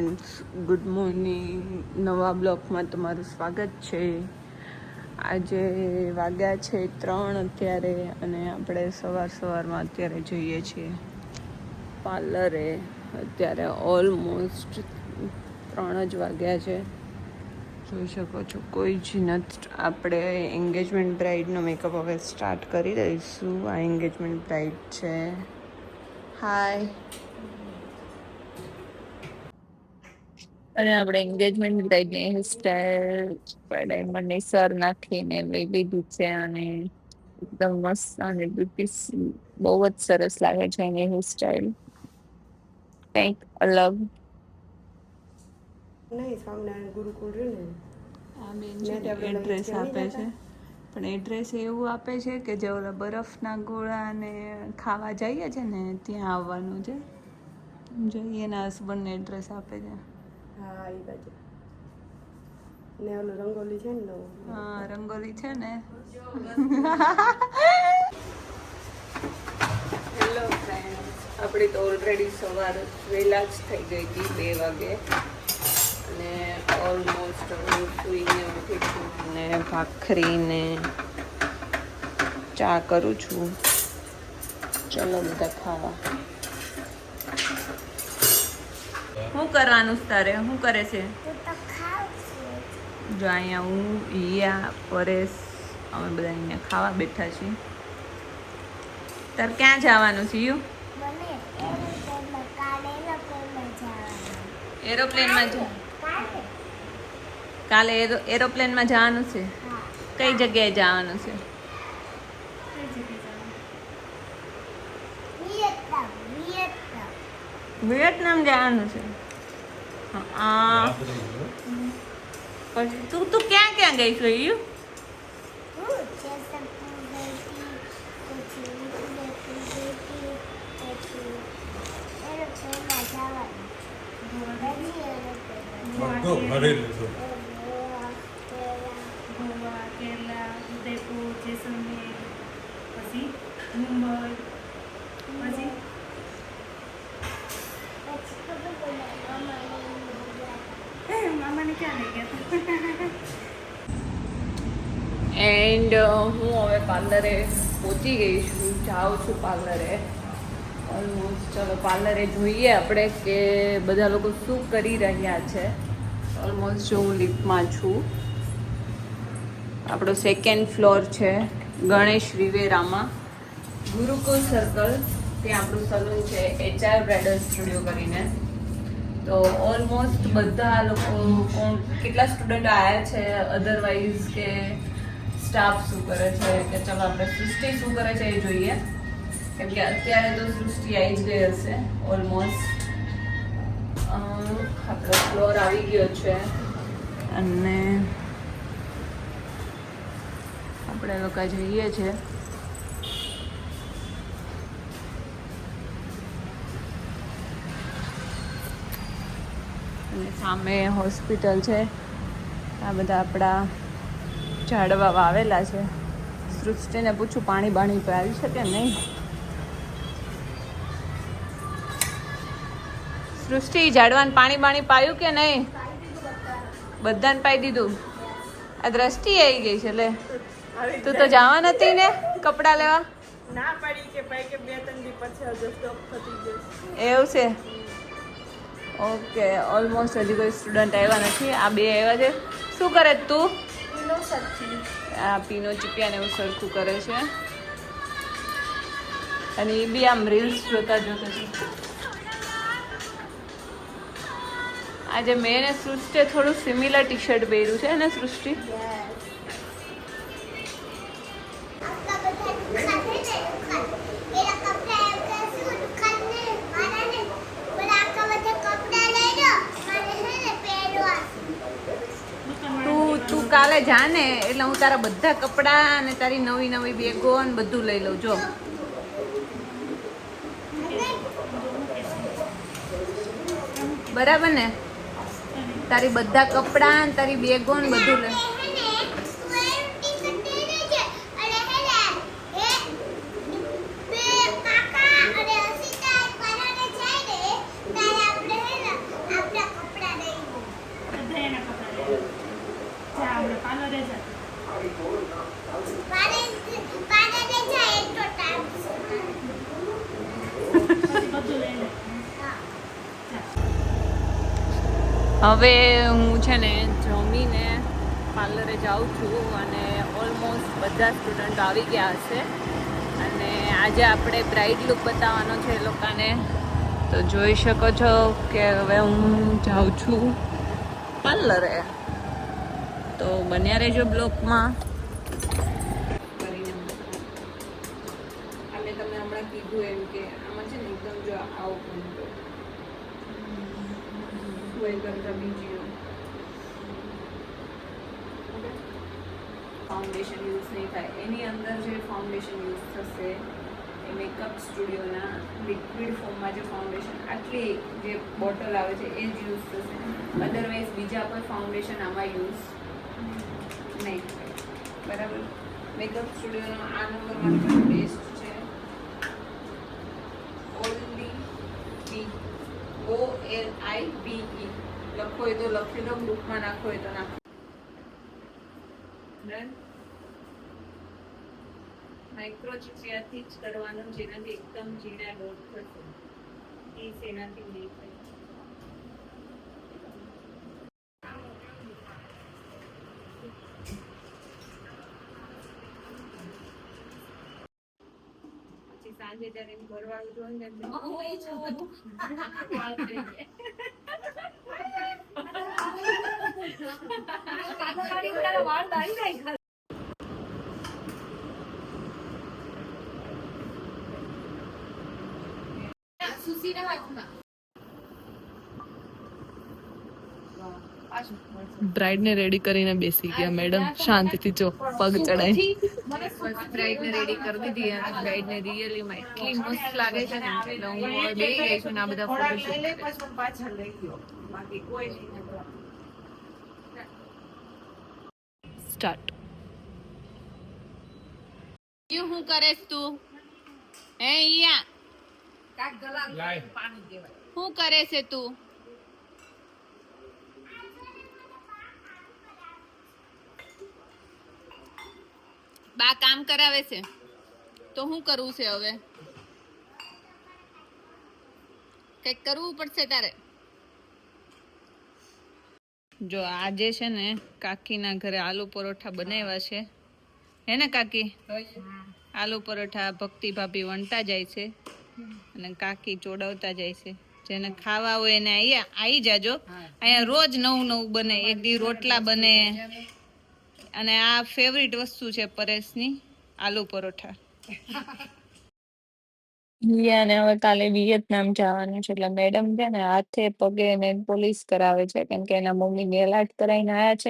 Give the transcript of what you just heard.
Good morning. નવા બ્લોગમાં તમારું સ્વાગત છે. આજે વાગ્યા છે 3 અત્યારે, અને આપણે સવારમાં અત્યારે જઈએ છીએ પાર્લરે. અત્યારે ઓલમોસ્ટ 3 જ વાગ્યા છે. જોઈ શકો છો કોઈ જ નથી. આપણે એન્ગેજમેન્ટ બ્રાઇડનો મેકઅપ હવે સ્ટાર્ટ કરી દઈશું. આ એન્ગેજમેન્ટ બ્રાઇડ છે. હાય. અને આપણે એન્ગેજમેન્ટ બ્રાઇડની હેરસ્ટાઈલ ડાયમંડની સર નાખીને લઈ લીધી છે, અને એકદમ મસ્ત અને બ્યુટીફુલ, બહુ જ સરસ લાગે છે એની હેરસ્ટાઈલ, કંઈક અલગ. નહીં, સ્વામિનારાયણ ગુરુકુળ રહ્યું ને, આ બેન છે એડ્રેસ આપે છે, પણ એડ્રેસ એવું આપે છે કે જે ઓલા બરફના ગોળાને ખાવા જઈએ છે ને ત્યાં આવવાનું છે. જોઈએ એના હસબન્ડને એડ્રેસ આપે છે. હા, એ બાજુ ને ઓલું રંગોલી છે ને. હા, રંગોલી છે ને. હેલો ફ્રેન્ડ્સ, આપણી તો ઓલરેડી સવાર વહેલા જ થઈ ગઈ હતી, 2 વાગે, અને ઓલમોસ્ટ હું સૂઈને ઉઠી છું અને ભાખરીને ચા કરું છું. ચલો બધા ખાવા. શું કરવાનું તારે? શું કરે છે? જો અહીંયા હું, હિયા, પરેશ, અમે બધા અહીંયા ખાવા બેઠા છીએ. તાર ક્યાં જવાનું છે? યુ એરોપ્લેનમાં કાલે એરોપ્લેનમાં જવાનું છે. કઈ જગ્યાએ જવાનું છે? વિયેતનામ જવાનું છે. હા, પછી તું ક્યાં ક્યાં ગઈ છો? યુ ગોવા, કેરલા, ઉદયપુર, જેસલમેર, પછી મુંબઈ, પછી મામાને ક્યાં લઈ ગયા? એન્ડ હું હવે પાર્લરે પહોંચી ગઈ છું, જાઉં છું પાર્લરે ઓલમોસ્ટ. ચલો પાર્લરે જોઈએ આપણે કે બધા લોકો શું કરી રહ્યા છે. ઓલમોસ્ટ જો હું લિફ્ટમાં છું. આપણો 2nd ફ્લોર છે, ગણેશ વિવેરામાં, ગુરુકુળ સર્કલ. ત્યાં આપણું સલૂન છે, HR બ્રાઇડલ સ્ટુડિયો કરીને. તો ઓલમોસ્ટ બધા લોકો, કેટલા સ્ટુડન્ટ આવ્યા છે, અધરવાઇઝ કે સ્ટાફ શું કરે છે, કે ચલો આપણે સૃષ્ટિ શું કરે છે એ જોઈએ. કેમ કે અત્યારે તો સૃષ્ટિ આવી જ ગઈ હશે ઓલમોસ્ટ. આપણો ફ્લોર આવી ગયો છે, અને આપણે લોકો જઈએ છીએ. અને સામે હોસ્પિટલ છે. આ બધા આપણા ઝાડવા વાવેલા છે. સૃષ્ટિને પૂછું પાણી બાણી પાવી છે કે નહીં. સૃષ્ટિ, ઝાડવાને પાણી બાણી પાયું કે નહીં? બધાને પાઈ દીધું. આ દ્રષ્ટિ આવી ગઈ છે. લે, તું તો જવા નથી ને કપડાં લેવા? ના પડી કે ભાઈ કે 2-3 દી પછી હજુ સ્ટોક થતી જશે. એવું છે. ઓકે, ઓલમોસ્ટ હજી કોઈ સ્ટુડન્ટ આવ્યા નથી. આ 2 આવ્યા છે. શું કરે તું? આ પીનો ચીપિયાને એવું સરખું કરે છે, અને એ બી આમ રીલ્સ જોતા જોતા છે. આજે મેં ને સૃષ્ટિએ થોડું સિમિલર ટી-શર્ટ પહેર્યું છે ને સૃષ્ટિ? તું કાલે જા ને, એટલે હું તારા બધા કપડાં અને તારી નવી નવી બેગો ને બધું લઈ લઉં. જો બરાબર ને? તારી બધા કપડાં ને તારી બેગો ને બધું લઈ. જા આપણે પાર્લરે જા પછી બધું લઈ લે હવે હું છે ને જમીને પાર્લરે જાઉં છું અને ઓલમોસ્ટ બધા સ્ટુડન્ટ આવી ગયા હશે અને આજે આપણે બ્રાઇડ લુક બતાવવાનો છે એ લોકોને. તો જોઈ શકો છો કે હવે હું જાઉં છું પાર્લરે. તો બન્યા રહેજો બ્લોકમાં. અમે તમને હમણાં કીધું એમ કે આમાં છે ને એકદમ જો આવું પણ કરતા બીજી ફાઉન્ડેશન યુઝ નહીં થાય. એની અંદર જે ફાઉન્ડેશન યુઝ થશે એ મેકઅપ સ્ટુડિયોના લિક્વિડ ફોર્મમાં જે ફાઉન્ડેશન આટલી જે બોટલ આવે છે એ જ યુઝ થશે. અધરવાઇઝ બીજા કોઈ ફાઉન્ડેશન આમાં યુઝ નહીં થાય. બરાબર. મેકઅપ સ્ટુડિયોનો આ નંબર મારો બેસ્ટ છે. ઓનલી બી OLIVE લખો હોય તો લખી દો, બુકમાં નાખો હોય તો નાખો. માઇક્રોચિપિયાથી જ કરવાનું, જેનાથી એકદમ ઝીણા ડોટ થશે. એ એનાથી નહીં થાય. પછી સાંજે જ્યારે એમ ઘરવાળું જોઈ ને બ્રાઇડ ને રેડી કરીને બેસી ગયા મેડમ, શાંતિથી જો પગ ચડાઈ. બ્રાઇડ ને રેડી કરી દીધી અને બ્રાઇડ ને રિયલી માં એટલી મસ્ત લાગે છે ને એટલે હું બેસી ગઈ છું ને આ બધા ફોટોશૂટ સ્ટાર્ટ. શું કરેસ તું? હે ઈયા શું કરે છે તું? બા કામ કરાવે છે તો શું કરવું છે હવે? કઈક કરવું પડશે તારે. જો આજે છે ને કાકીના ઘરે આલુ પરોઠા બનાવ્યા છે. હે ને કાકી? આલુ પરોઠા ભક્તિ ભાભી વણતા જાય છે અને કાકી ચોડાવતા જાય છે. જેને ખાવા હોય એને અહીંયા આવી જાજો. અહીંયા રોજ નવું નવું બને. એક દી રોટલા બને અને આ ફેવરિટ વસ્તુ છે પરેશની, આલુ પરોઠા. ને હવે કાલે વિયેતનામ જવાનું છે એટલે મેડમ છે ને હાથે પગે ને પોલીસ કરાવે છે કેમ કે એના મમ્મી નેલ આર્ટ કરાવીને આયા છે